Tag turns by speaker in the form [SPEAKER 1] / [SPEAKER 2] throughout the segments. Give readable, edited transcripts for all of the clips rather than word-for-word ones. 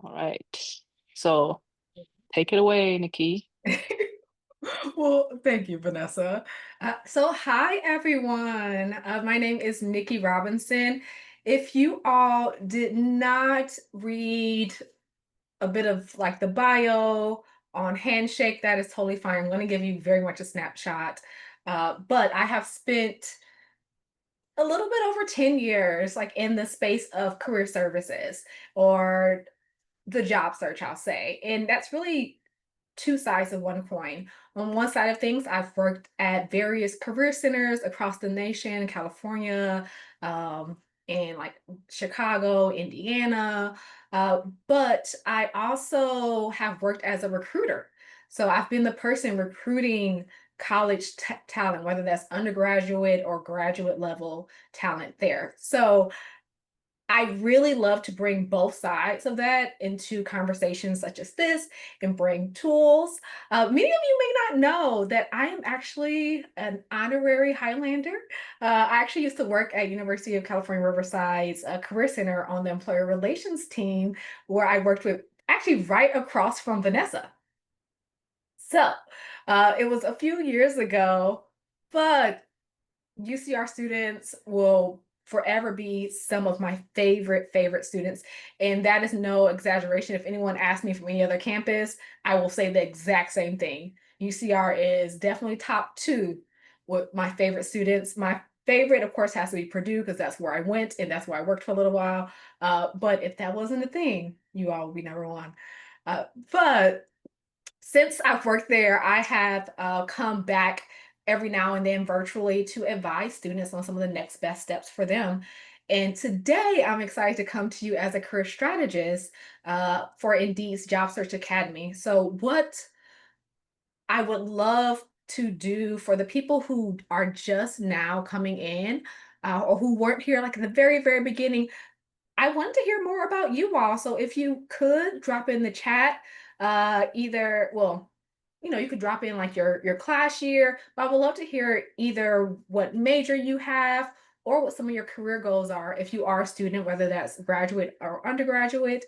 [SPEAKER 1] All right. So take it away, Nikki.
[SPEAKER 2] Well, thank you, Vanessa. So, hi, everyone. My name is Nykky Robinson. If you all did not read a bit of like the bio on Handshake, that is totally fine. I'm going to give you very much a snapshot. But I have spent a little bit over 10 years like in the space of career services or the job search, I'll say. And that's really two sides of one coin. On one side of things, I've worked at various career centers across the nation, California, um, and like Chicago, Indiana. But I also have worked as a recruiter. So I've been the person recruiting college talent, whether that's undergraduate or graduate level talent there. So I really love to bring both sides of that into conversations such as this and bring tools. Many of you may not know that I am actually an honorary Highlander. I actually used to work at University of California Riverside's Career Center on the employer relations team, where I worked with actually right across from Vanessa. So it was a few years ago, but UCR students will forever be some of my favorite students. And that is no exaggeration. If anyone asks me from any other campus, I will say the exact same thing. UCR is definitely top two with my favorite students. My favorite, of course, has to be Purdue because that's where I went and that's where I worked for a little while. But if that wasn't a thing, you all would be number one. But since I've worked there, I have come back every now and then virtually to advise students on some of the next best steps for them. And today I'm excited to come to you as a career strategist for Indeed's Job Search Academy. So, what I would love to do for the people who are just now coming in or who weren't here like at the very beginning, I want to hear more about you all. So if you could drop in the chat, either, well, you could drop in like your class year, but I would love to hear either what major you have or what some of your career goals are if you are a student, whether that's graduate or undergraduate.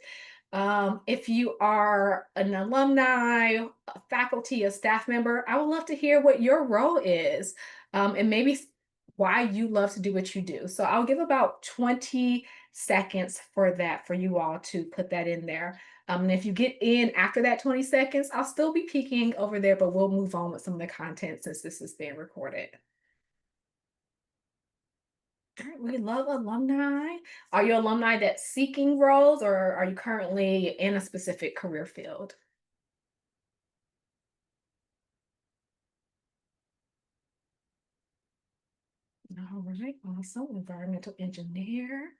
[SPEAKER 2] If you are an alumni, a faculty, a staff member, I would love to hear what your role is and maybe why you love to do what you do. So I'll give about 20 seconds for that for you all to put that in there. And if you get in after that 20 seconds, I'll still be peeking over there, but we'll move on with some of the content since this is being recorded. All right, we love alumni. Are you alumni that's seeking roles or are you currently in a specific career field? All right, awesome. Environmental engineer.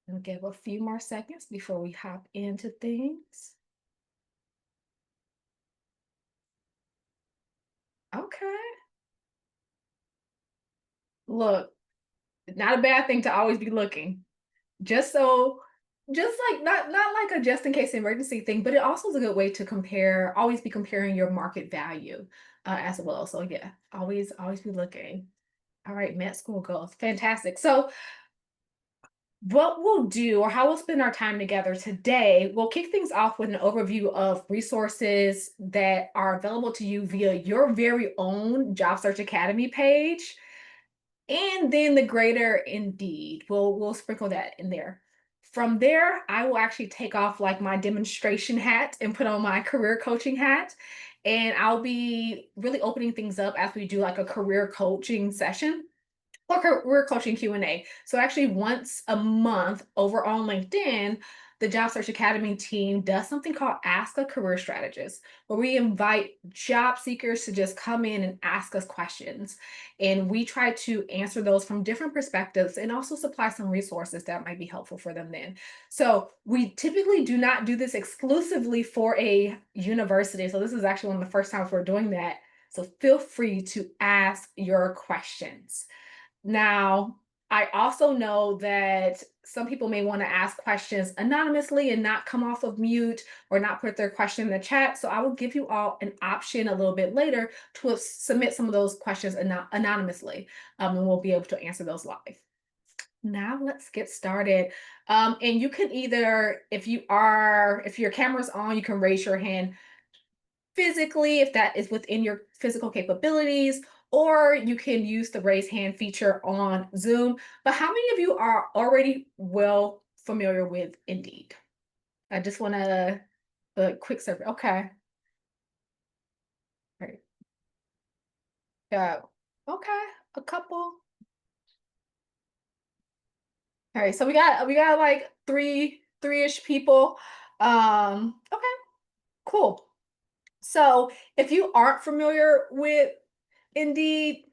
[SPEAKER 2] We'll give a few more seconds before we hop into things. Okay. Look, not a bad thing to always be looking. Just so just like not like a just in case emergency thing, but it also is a good way to compare, always be comparing your market value as well. So yeah, always be looking. All right, med school goals. Fantastic. So what we'll do or how we'll spend our time together today, we'll kick things off with an overview of resources that are available to you via your very own Job Search Academy page. And then the greater Indeed. We'll sprinkle that in there. From there, I will actually take off like my demonstration hat and put on my career coaching hat. And I'll be really opening things up as we do like a career coaching session or career coaching Q&A. So actually once a month over on LinkedIn, the Job Search Academy team does something called Ask a Career Strategist, where we invite job seekers to just come in and ask us questions. And we try to answer those from different perspectives and also supply some resources that might be helpful for them then. So we typically do not do this exclusively for a university. So this is actually one of the first times we're doing that. So feel free to ask your questions. Now, I also know that some people may want to ask questions anonymously and not come off of mute or not put their question in the chat. So I will give you all an option a little bit later to submit some of those questions anonymously, and we'll be able to answer those live. Now let's get started. And you can either, if your camera's on, you can raise your hand physically if that is within your physical capabilities, or you can use the raise hand feature on Zoom. But how many of you are already well familiar with Indeed? I just want to a quick survey. Okay. Right. Yeah. Okay. A couple. All right. So we got like three-ish people. Okay, cool. So if you aren't familiar with Indeed,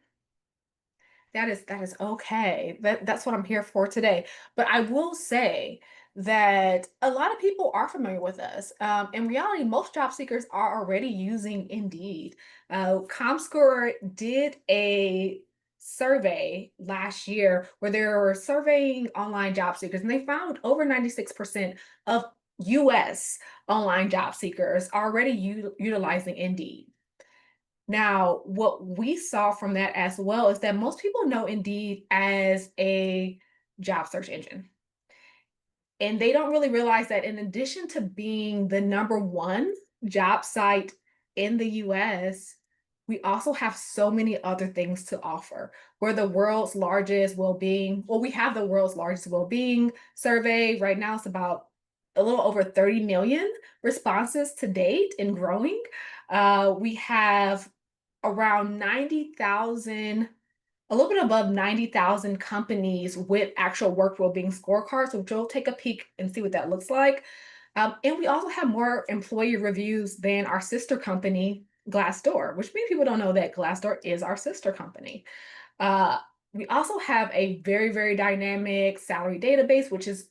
[SPEAKER 2] that is okay. That's what I'm here for today. But I will say that a lot of people are familiar with us. In reality, most job seekers are already using Indeed. ComScore did a survey last year where they were surveying online job seekers, and they found over 96% of US online job seekers are already utilizing Indeed. Now, what we saw from that as well is that most people know Indeed as a job search engine. And they don't really realize that in addition to being the number one job site in the US, we also have so many other things to offer. We're the world's largest well-being, well, we have the world's largest well-being survey. Right now, it's about a little over 30 million responses to date and growing. We have around 90,000, a little bit above 90,000 companies with actual work well-being scorecards, which we'll take a peek and see what that looks like. And we also have more employee reviews than our sister company, Glassdoor, which many people don't know that Glassdoor is our sister company. Uh, we also have a very, very dynamic salary database, which is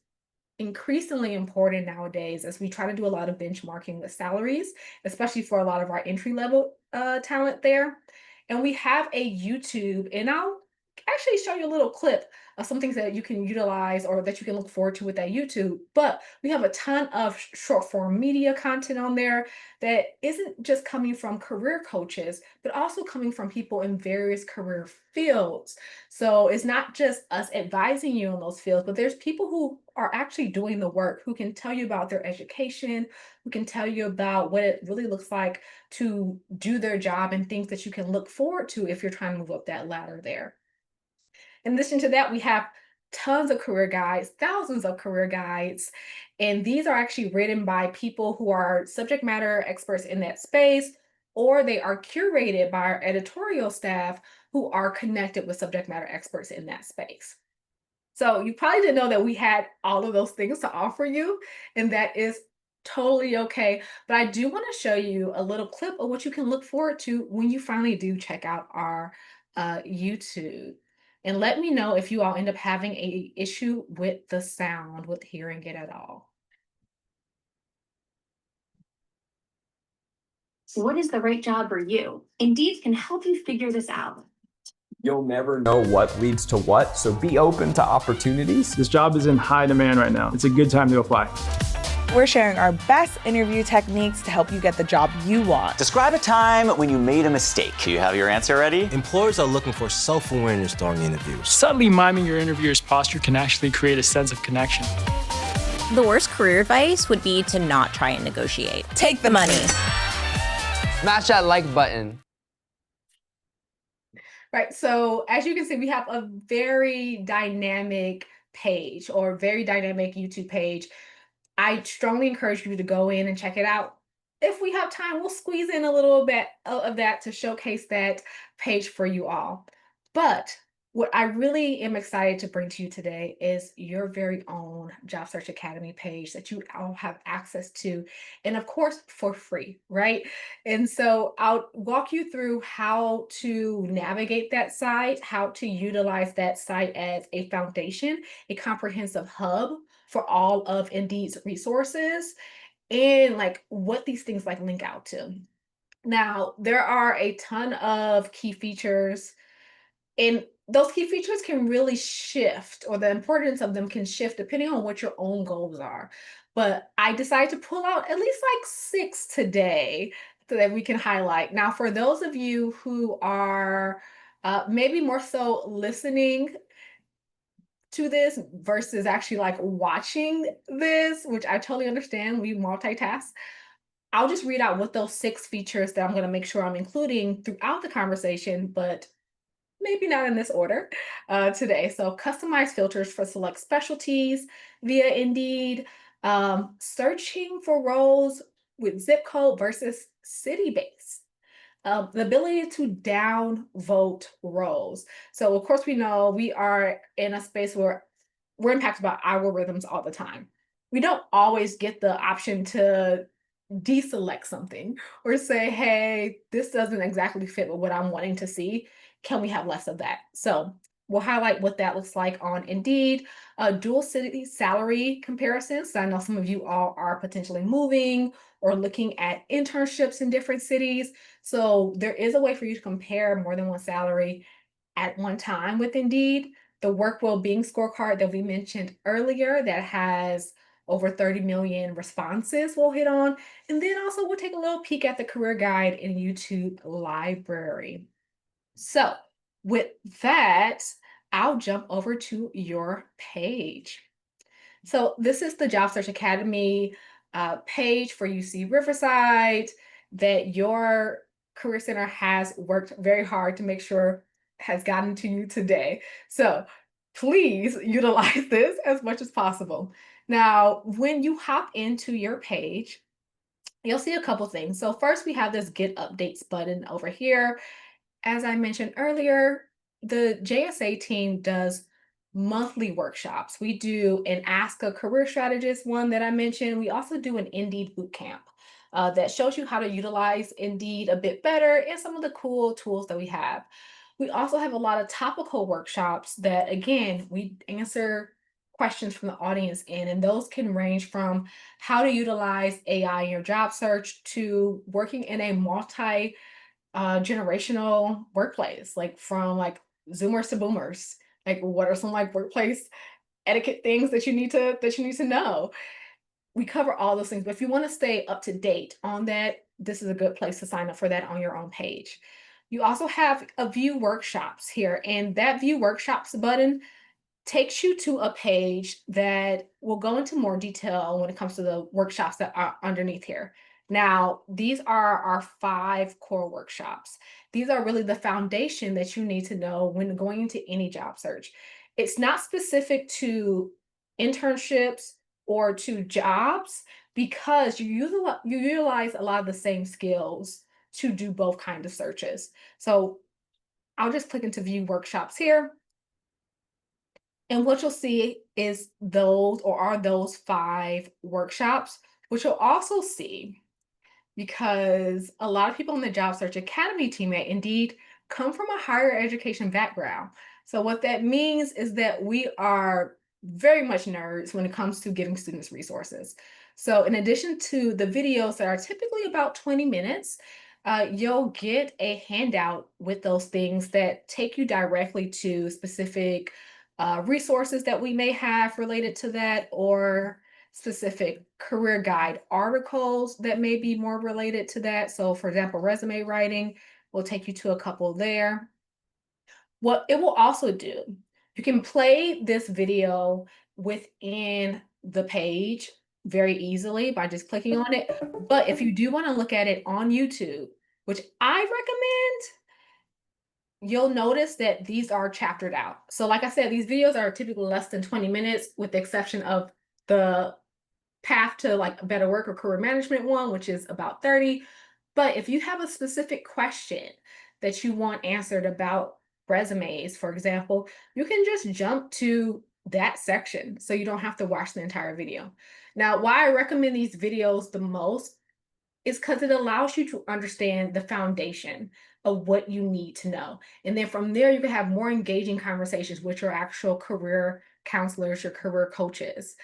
[SPEAKER 2] increasingly important nowadays as we try to do a lot of benchmarking with salaries, especially for a lot of our entry level talent there. And we have a YouTube, and I'll actually show you a little clip of some things that you can utilize or that you can look forward to with that YouTube. But we have a ton of short form media content on there that isn't just coming from career coaches, but also coming from people in various career fields. So it's not just us advising you on those fields, but there's people who are actually doing the work, who can tell you about their education, who can tell you about what it really looks like to do their job and things that you can look forward to if you're trying to move up that ladder there. In addition to that, we have tons of career guides, thousands of career guides, and these are actually written by people who are subject matter experts in that space, or they are curated by our editorial staff who are connected with subject matter experts in that space. So you probably didn't know that we had all of those things to offer you, and that is totally okay. But I do want to show you a little clip of what you can look forward to when you finally do check out our YouTube. And let me know if you all end up having a issue with the sound, with hearing it at all.
[SPEAKER 3] What is the right job for you? Indeed can help you figure this out.
[SPEAKER 4] You'll never know what leads to what, so be open to opportunities.
[SPEAKER 5] This job is in high demand right now. It's a good time to apply.
[SPEAKER 6] We're sharing our best interview techniques to help you get the job you want.
[SPEAKER 7] Describe a time when you made a mistake. Do you have your answer ready?
[SPEAKER 8] Employers are looking for self-awareness during interviews.
[SPEAKER 5] Subtly miming your interviewer's posture can actually create a sense of connection.
[SPEAKER 9] The worst career advice would be to not try and negotiate. Take the money.
[SPEAKER 10] Smash that like button.
[SPEAKER 2] Right, so as you can see, we have a very dynamic page or very dynamic YouTube page. I strongly encourage you to go in and check it out. If we have time, we'll squeeze in a little bit of that to showcase that page for you all. But what I really am excited to bring to you today is your very own Job Search Academy page that you all have access to, and of course, for free, right? And so I'll walk you through how to navigate that site, how to utilize that site as a foundation, a comprehensive hub for all of Indeed's resources, and like what these things like link out to. Now, there are a ton of key features, and those key features can really shift, or the importance of them can shift depending on what your own goals are. But I decided to pull out at least like 6 today so that we can highlight. Now, for those of you who are maybe more so listening, to this versus actually like watching this, which I totally understand. We multitask. I'll just read out what those 6 features that I'm going to make sure I'm including throughout the conversation, but maybe not in this order today. So customize filters for select specialties via Indeed, searching for roles with zip code versus city-based. The ability to downvote roles. So of course we know we are in a space where we're impacted by algorithms all the time. We don't always get the option to deselect something or say, hey, this doesn't exactly fit with what I'm wanting to see. Can we have less of that? So we'll highlight what that looks like on Indeed, dual city salary comparisons. So I know some of you all are potentially moving or looking at internships in different cities. So there is a way for you to compare more than one salary at one time with Indeed. The work well-being scorecard that we mentioned earlier that has over 30 million responses we'll hit on. And then also we'll take a little peek at the career guide in YouTube library. So with that, I'll jump over to your page. So this is the Job Search Academy page for UC Riverside that your Career Center has worked very hard to make sure has gotten to you today. So please utilize this as much as possible. Now, when you hop into your page, you'll see a couple things. So first we have this Get Updates button over here. As I mentioned earlier, the JSA team does monthly workshops. We do an Ask a Career Strategist one that I mentioned. We also do an Indeed bootcamp that shows you how to utilize Indeed a bit better and some of the cool tools that we have. We also have a lot of topical workshops that, again, we answer questions from the audience in, and those can range from how to utilize AI in your job search to working in a multi generational workplace, like from like Zoomers to Boomers. Like, what are some like workplace etiquette things that you need to know? We cover all those things, but if you want to stay up to date on that, this is a good place to sign up for that on your own page. You also have a View Workshops here, and that View Workshops button takes you to a page that will go into more detail when it comes to the workshops that are underneath here. Now, these are our 5 core workshops. These are really the foundation that you need to know when going into any job search. It's not specific to internships or to jobs because you utilize a lot of the same skills to do both kinds of searches. So I'll just click into View Workshops here. And what you'll see is those 5 workshops, which you'll also see because a lot of people in the Job Search Academy team at Indeed come from a higher education background. So what that means is that we are very much nerds when it comes to giving students resources. So in addition to the videos that are typically about 20 minutes, you'll get a handout with those things that take you directly to specific resources that we may have related to that, or specific career guide articles that may be more related to that. So for example, resume writing will take you to a couple there. What it will also do, you can play this video within the page very easily by just clicking on it. But if you do want to look at it on YouTube, which I recommend, you'll notice that these are chaptered out. So like I said, these videos are typically less than 20 minutes with the exception of the path to like a better work or career management one, which is about 30. But if you have a specific question that you want answered about resumes, for example, you can just jump to that section so you don't have to watch the entire video. Now, why I recommend these videos the most is because it allows you to understand the foundation of what you need to know. And then from there, you can have more engaging conversations with your actual career counselors, your career coaches.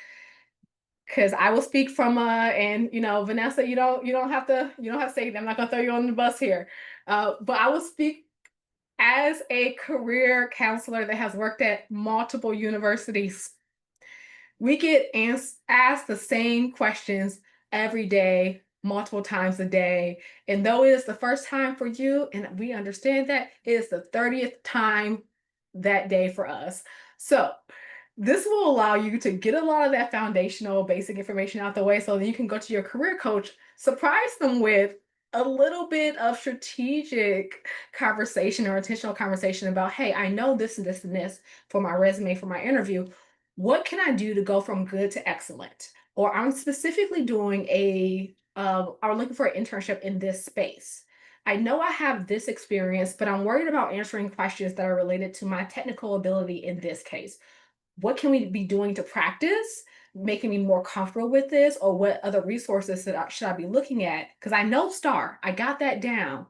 [SPEAKER 2] Because I will speak from and you know, Vanessa, you don't have to say, I'm not gonna throw you on the bus here. But I will speak as a career counselor that has worked at multiple universities. We get asked the same questions every day, multiple times a day. And though it is the first time for you, and we understand that, it is the 30th time that day for us. So This will allow you to get a lot of that foundational basic information out the way so that you can go to your career coach, surprise them with a little bit of strategic conversation or intentional conversation about, hey, I know this and this and this for my resume, for my interview. What can I do to go from good to excellent? Or I'm specifically doing I'm looking for an internship in this space. I know I have this experience, but I'm worried about answering questions that are related to my technical ability in this case. What can we be doing to practice, making me more comfortable with this, or what other resources should I be looking at? Because I know STAR, I got that down,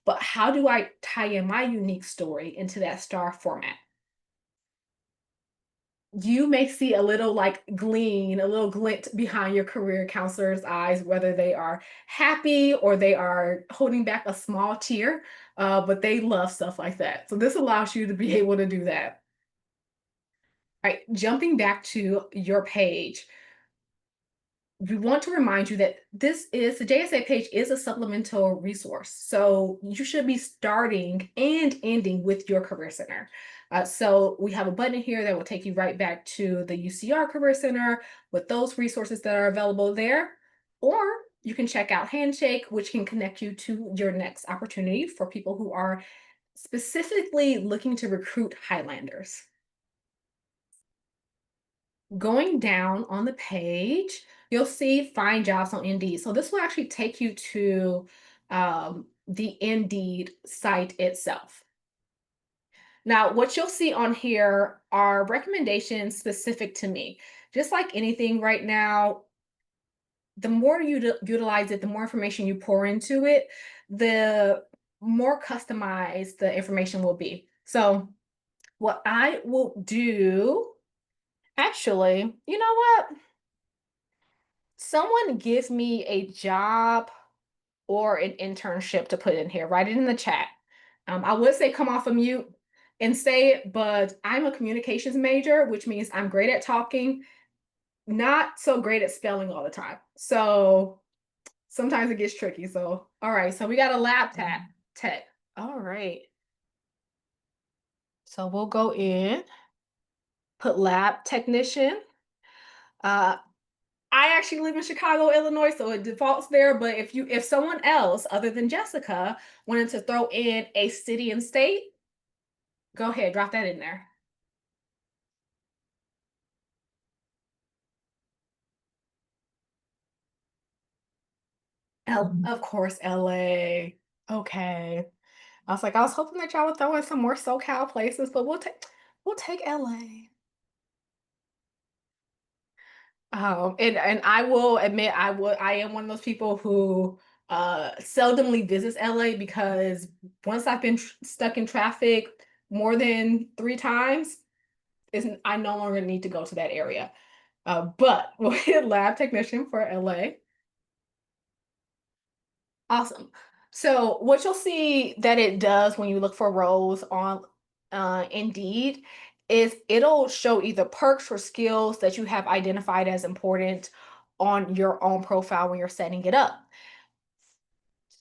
[SPEAKER 2] but how do I tie in my unique story into that STAR format? You may see a little gleam, a little glint behind your career counselor's eyes, whether they are happy or they are holding back a small tear, but they love stuff like that. So this allows you to be able to do that. All right, jumping back to your page, we want to remind you that the JSA page is a supplemental resource. So you should be starting and ending with your Career Center. So we have a button here that will take you right back to the UCR Career Center with those resources that are available there. Or you can check out Handshake, which can connect you to your next opportunity for people who are specifically looking to recruit Highlanders. Going down on the page, you'll see Find Jobs on Indeed. So this will actually take you to the Indeed site itself. Now, what you'll see on here are recommendations specific to me. Just like anything right now, the more you utilize it, the more information you pour into it, the more customized the information will be. So what I will do, actually, you know what? Someone give me a job or an internship to put in here. Write it in the chat. I would say come off of mute and say it, but I'm a communications major, which means I'm great at talking, not so great at spelling all the time. So sometimes it gets tricky. So, all right. So we got a lab tech. All right. So we'll go in, put lab technician. I actually live in Chicago, Illinois, so it defaults there. But if someone else other than Jessica wanted to throw in a city and state, go ahead, drop that in there. Of course, LA. Okay. I was hoping that y'all would throw in some more SoCal places, but we'll take LA. And I will admit I am one of those people who seldomly visits LA because once I've been stuck in traffic more than 3 times, I no longer need to go to that area. But we'll hit lab technician for LA. Awesome. So what you'll see that it does when you look for roles on Indeed is it'll show either perks or skills that you have identified as important on your own profile when you're setting it up.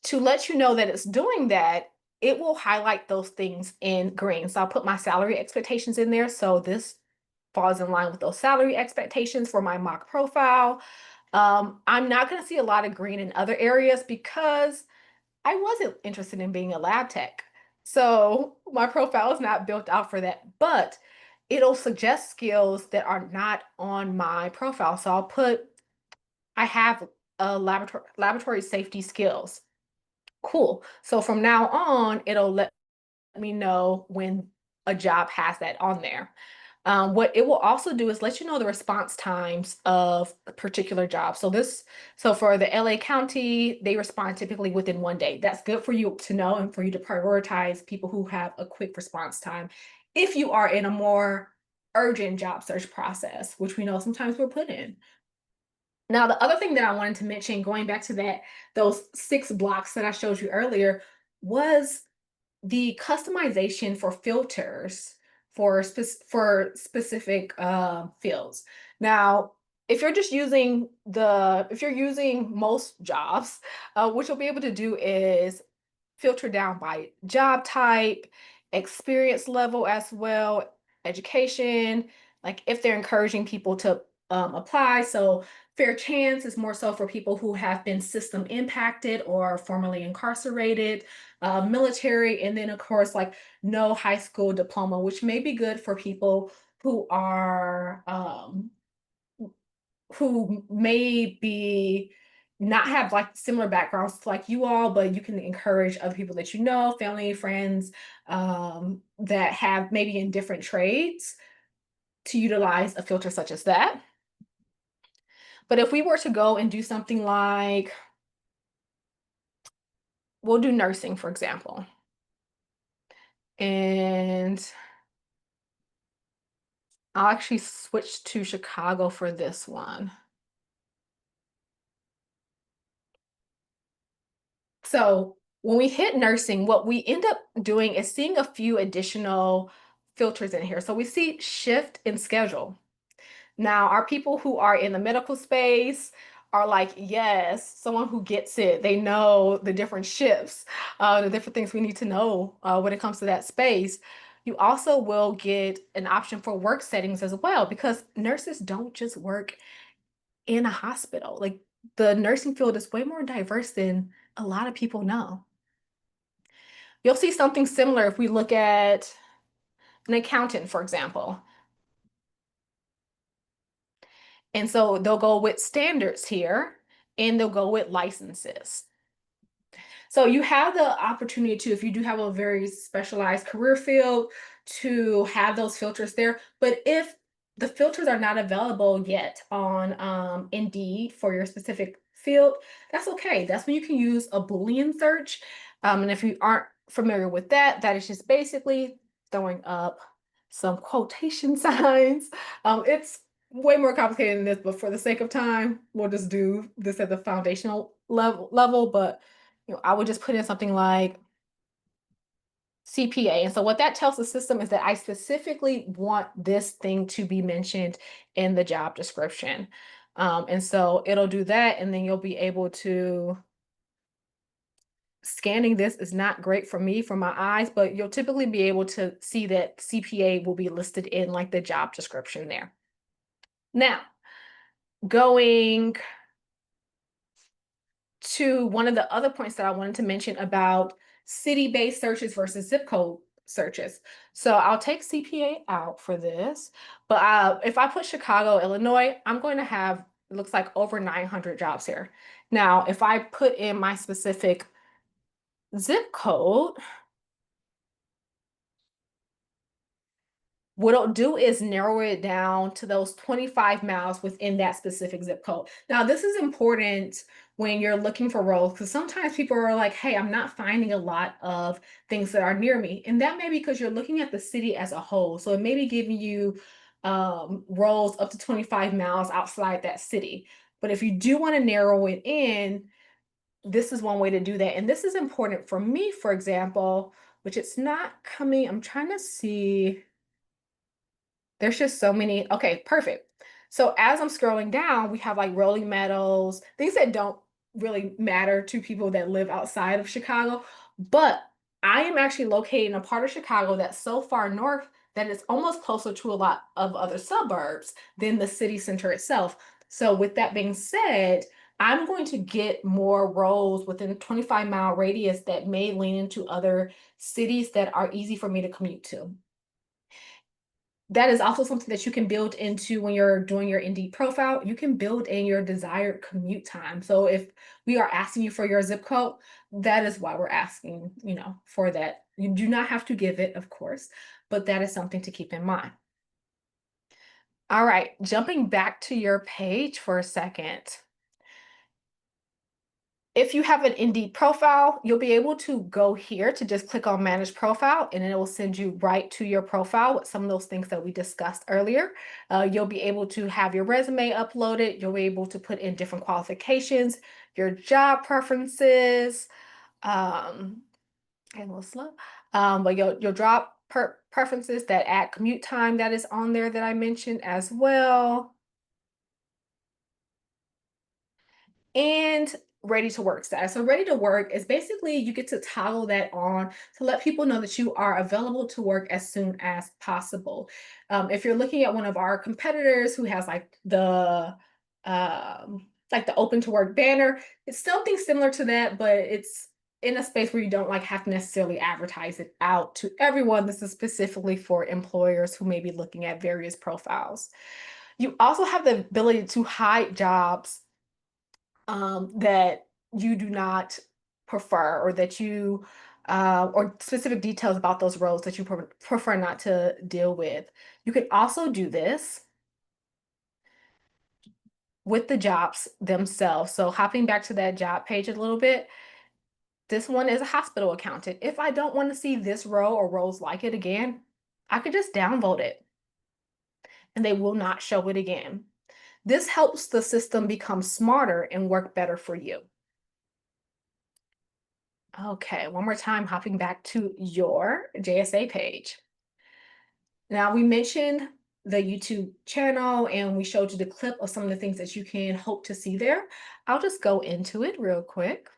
[SPEAKER 2] To let you know that it's doing that, it will highlight those things in green. So I'll put my salary expectations in there. So this falls in line with those salary expectations for my mock profile. I'm not going to see a lot of green in other areas because I wasn't interested in being a lab tech. So my profile is not built out for that, but it'll suggest skills that are not on my profile. So I'll put, I have a laboratory safety skills. Cool. So from now on, it'll let me know when a job has that on there. What it will also do is let you know the response times of a particular job. So for the LA County, they respond typically within 1 day. That's good for you to know and for you to prioritize people who have a quick response time. If you are in a more urgent job search process, which we know sometimes we're put in. Now, the other thing that I wanted to mention, going back to those 6 blocks that I showed you earlier, was the customization for filters for specific fields. Now, if you're using most jobs, what you'll be able to do is filter down by job type, experience level as well, education, like if they're encouraging people to apply. So fair chance is more so for people who have been system impacted or formerly incarcerated, military, and then of course like no high school diploma, which may be good for people who are who may be not have like similar backgrounds like you all, but you can encourage other people that you know, family, friends, that have maybe in different trades to utilize a filter such as that. But if we were to go and do something like, we'll do nursing, for example. And I'll actually switch to Chicago for this one. So when we hit nursing, what we end up doing is seeing a few additional filters in here. So we see shift and schedule. Now, our people who are in the medical space are like, yes, someone who gets it. They know the different shifts, the different things we need to know when it comes to that space. You also will get an option for work settings as well, because nurses don't just work in a hospital. Like the nursing field is way more diverse than a lot of people know. You'll see something similar if we look at an accountant, for example. And so they'll go with standards here and they'll go with licenses. So you have the opportunity to, if you do have a very specialized career field, to have those filters there. But if the filters are not available yet on Indeed for your specific field, that's okay. That's when you can use a Boolean search. And if you aren't familiar with that, that is just basically throwing up some quotation signs. It's way more complicated than this, but for the sake of time, we'll just do this at the foundational level. But I would just put in something like CPA. And so what that tells the system is that I specifically want this thing to be mentioned in the job description. And so it'll do that, and then you'll be able to, scanning this is not great for me, for my eyes, but you'll typically be able to see that CPA will be listed in like the job description there. Now, going to one of the other points that I wanted to mention about city-based searches versus zip code searches. So I'll take CPA out for this, but if I put Chicago, Illinois, I'm going to have, it looks like over 900 jobs here. Now, if I put in my specific zip code, what it'll do is narrow it down to those 25 miles within that specific zip code. Now, this is important when you're looking for roles, because sometimes people are like, hey, I'm not finding a lot of things that are near me. And that may be because you're looking at the city as a whole. So it may be giving you roles up to 25 miles outside that city. But if you do want to narrow it in, this is one way to do that. And this is important for me, for example, which it's not coming. I'm trying to see. There's just so many. Okay, perfect. So as I'm scrolling down, we have like rolling meadows, things that don't really matter to people that live outside of Chicago. But I am actually located in a part of Chicago that's so far north that it's almost closer to a lot of other suburbs than the city center itself. So with that being said, I'm going to get more roles within a 25-mile radius that may lean into other cities that are easy for me to commute to. That is also something that you can build into when you're doing your Indeed profile. You can build in your desired commute time. So if we are asking you for your zip code, that is why we're asking, for that. You do not have to give it, of course, but that is something to keep in mind. All right, jumping back to your page for a second. If you have an Indeed profile, you'll be able to go here to just click on Manage Profile, and it will send you right to your profile with some of those things that we discussed earlier. You'll be able to have your resume uploaded. You'll be able to put in different qualifications, your job preferences, and a little slow, but your job preferences, that add commute time that is on there that I mentioned as well. And ready to work status. So ready to work is basically you get to toggle that on to let people know that you are available to work as soon as possible. If you're looking at one of our competitors who has like the open to work banner, it's something similar to that, but it's in a space where you don't like have to necessarily advertise it out to everyone. This is specifically for employers who may be looking at various profiles. You also have the ability to hide jobs that you do not prefer, or that you or specific details about those roles that you prefer not to deal with. You can also do this with the jobs themselves. So hopping back to that job page a little bit, this one is a hospital accountant. If I don't want to see this row or rows like it again, I could just downvote it and they will not show it again. This helps the system become smarter and work better for you. Okay, one more time, hopping back to your JSA page. Now, we mentioned the YouTube channel and we showed you the clip of some of the things that you can hope to see there. I'll just go into it real quick.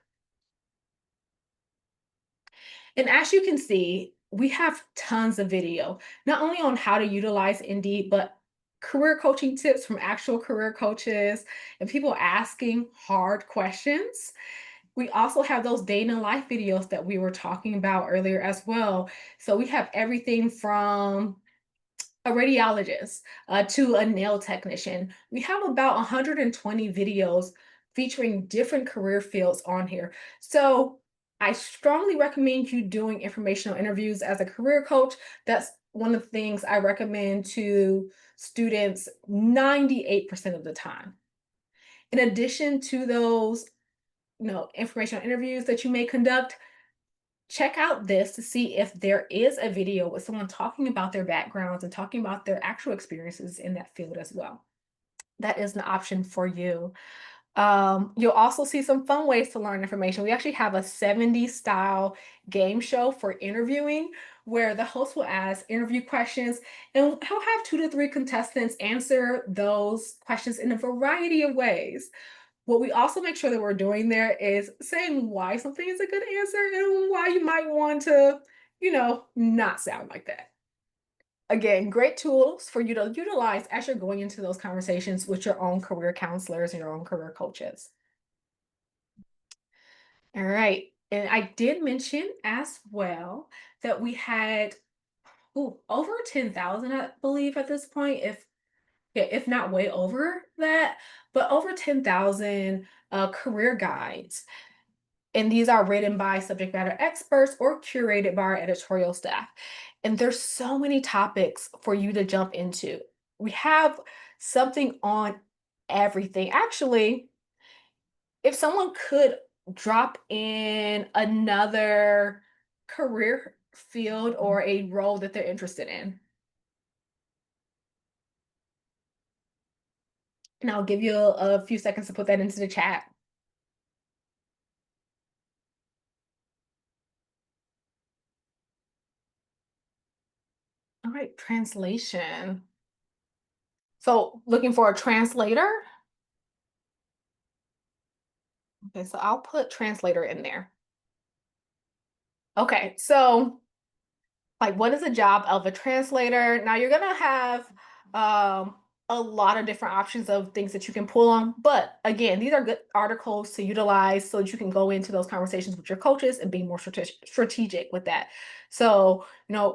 [SPEAKER 2] And as you can see, we have tons of video, not only on how to utilize Indeed, but career coaching tips from actual career coaches and people asking hard questions. We also have those day in the life videos that we were talking about earlier as well. So we have everything from a radiologist to a nail technician. We have about 120 videos featuring different career fields on here. So I strongly recommend you doing informational interviews as a career coach. That's one of the things I recommend to students 98% of the time. In addition to those, informational interviews that you may conduct, check out this to see if there is a video with someone talking about their backgrounds and talking about their actual experiences in that field as well. That is an option for you. You'll also see some fun ways to learn information. We actually have a 70s style game show for interviewing where the host will ask interview questions and he'll have 2 to 3 contestants answer those questions in a variety of ways. What we also make sure that we're doing there is saying why something is a good answer and why you might want to, not sound like that. Again, great tools for you to utilize as you're going into those conversations with your own career counselors and your own career coaches. All right. And I did mention as well that we had over 10,000, I believe, at this point, if not way over that, but over 10,000 career guides. And these are written by subject matter experts or curated by our editorial staff. And there's so many topics for you to jump into. We have something on everything. Actually, if someone could drop in another career field or a role that they're interested in. And I'll give you a few seconds to put that into the chat. All right, translation. So looking for a translator. Okay, so I'll put translator in there. Okay, so what is the job of a translator? Now you're gonna have a lot of different options of things that you can pull on. But again, these are good articles to utilize so that you can go into those conversations with your coaches and be more strategic with that. So,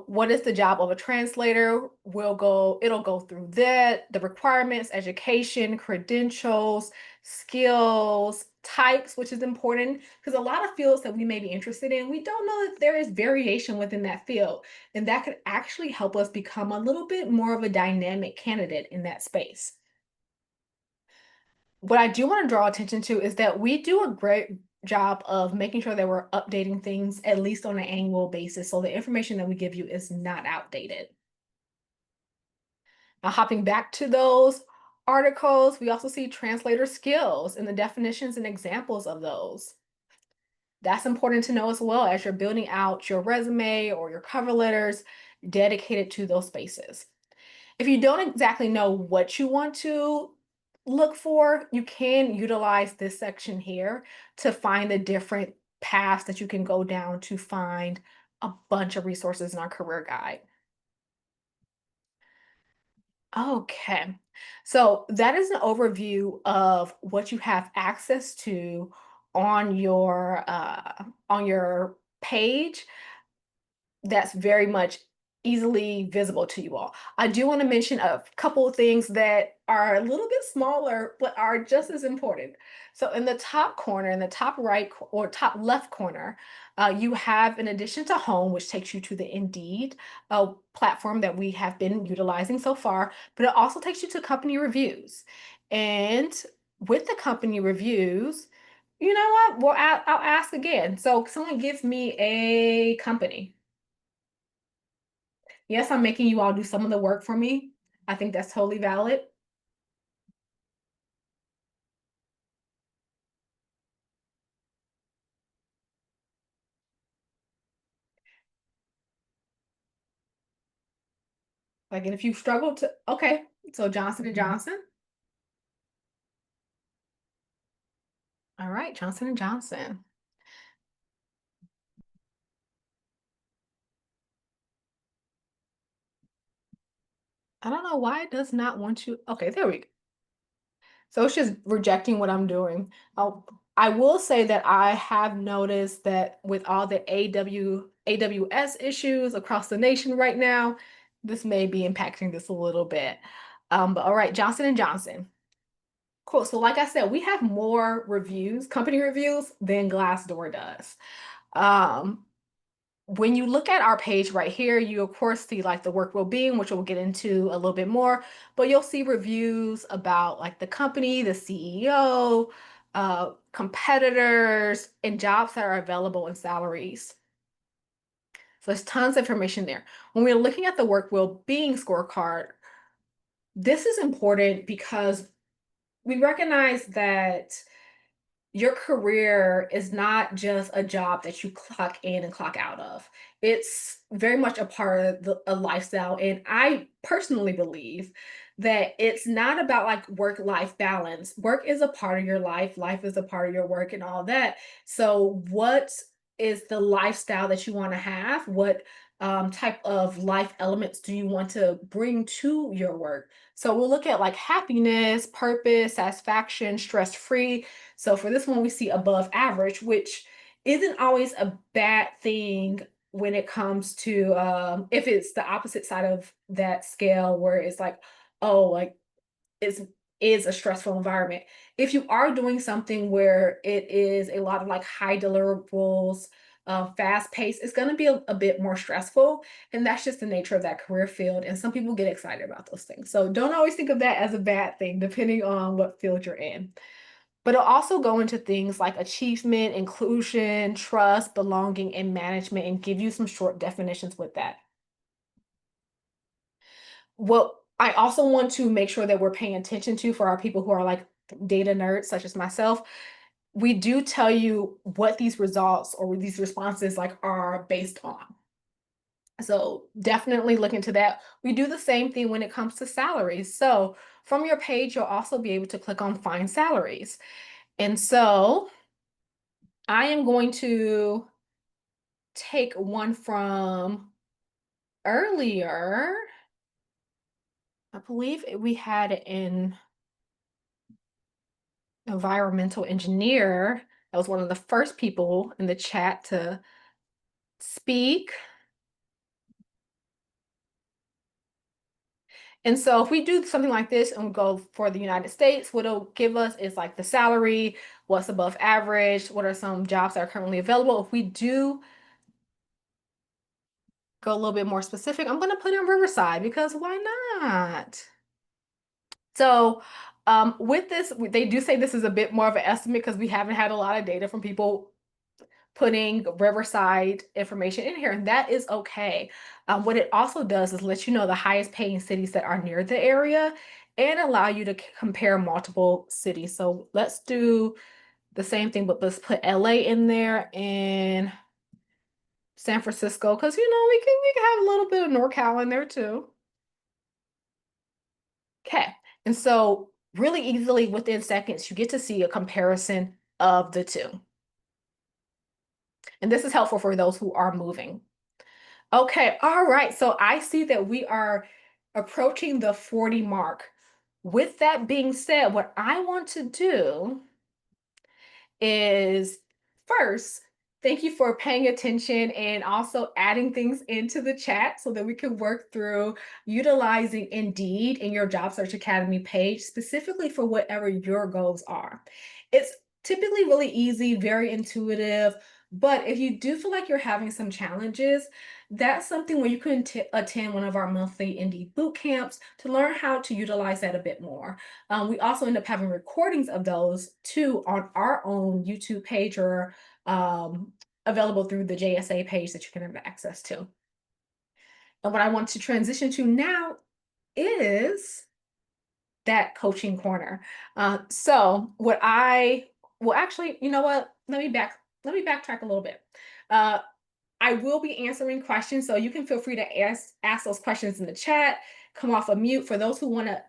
[SPEAKER 2] what is the job of a translator? It'll go through that, the requirements, education, credentials, skills, types, which is important because a lot of fields that we may be interested in, we don't know that there is variation within that field. And that could actually help us become a little bit more of a dynamic candidate in that space. What I do want to draw attention to is that we do a great job of making sure that we're updating things at least on an annual basis. So the information that we give you is not outdated. Now, hopping back to those articles, we also see translator skills and the definitions and examples of those. That's important to know as well as you're building out your resume or your cover letters dedicated to those spaces. If you don't exactly know what you want to look for, you can utilize this section here to find the different paths that you can go down to find a bunch of resources in our career guide. Okay, so that is an overview of what you have access to on your page. That's very much easily visible to you all. I do want to mention a couple of things that are a little bit smaller, but are just as important. So in the top corner, in the top right or top left corner, you have, in addition to home, which takes you to the Indeed platform that we have been utilizing so far, but it also takes you to company reviews. And with the company reviews, you know what? Well, I'll ask again. So someone give me a company. Yes, I'm making you all do some of the work for me. I think that's totally valid. Like, and if you struggle to, okay, so Johnson and Johnson. All right, Johnson and Johnson. I don't know why it does not want you. Okay, there we go. So it's just rejecting what I'm doing. I will say that I have noticed that with all the AWS issues across the nation right now, this may be impacting this a little bit. But all right, Johnson and Johnson. Cool. So like I said, we have more reviews, company reviews, than Glassdoor does. When you look at our page right here, you of course see like the work well-being, which we'll get into a little bit more, but you'll see reviews about like the company, the CEO, competitors, and jobs that are available and salaries. So there's tons of information there. When we're looking at the work well-being scorecard, this is important because we recognize that your career is not just a job that you clock in and clock out of. It's very much a part of a lifestyle. And I personally believe that it's not about like work-life balance. Work is a part of your life. Life is a part of your work and all that. So what is the lifestyle that you want to have? What type of life elements do you want to bring to your work? So we'll look at like happiness, purpose, satisfaction, stress-free. So for this one, we see above average, which isn't always a bad thing when it comes to if it's the opposite side of that scale where it's like, oh, like it's is a stressful environment. If you are doing something where it is a lot of like high deliverables, fast paced, it's going to be a bit more stressful. And that's just the nature of that career field. And some people get excited about those things. So don't always think of that as a bad thing, depending on what field you're in. But it'll also go into things like achievement, inclusion, trust, belonging, and management, and give you some short definitions with that. What I also want to make sure that we're paying attention to for our people who are like data nerds, such as myself, we do tell you what these results or these responses like are based on. So definitely look into that. We do the same thing when it comes to salaries. So from your page, you'll also be able to click on find salaries. And so I am going to take one from earlier. I believe we had it in environmental engineer. That was one of the first people in the chat to speak. And so if we do something like this and we go for the United States, what it'll give us is like the salary, what's above average, what are some jobs that are currently available. If we do go a little bit more specific, I'm going to put in Riverside because why not? So with this, they do say this is a bit more of an estimate because we haven't had a lot of data from people putting Riverside information in here, and that is okay. What it also does is let you know the highest paying cities that are near the area and allow you to compare multiple cities. So let's do the same thing, but let's put LA in there and San Francisco, because you know we can have a little bit of NorCal in there too. Okay, and so really easily within seconds, you get to see a comparison of the two. And this is helpful for those who are moving. Okay, all right. So I see that we are approaching the 40 mark. With that being said, what I want to do is first, thank you for paying attention and also adding things into the chat so that we can work through utilizing Indeed in your Job Search Academy page, specifically for whatever your goals are. It's typically really easy, very intuitive, but if you do feel like you're having some challenges, that's something where you can attend one of our monthly Indeed boot camps to learn how to utilize that a bit more. We also end up having recordings of those too on our own YouTube page or available through the JSA page that you can have access to. And what I want to transition to now is that coaching corner. So actually, you know what? Let me backtrack a little bit. I will be answering questions, so you can feel free to ask those questions in the chat, come off of mute. For those who want to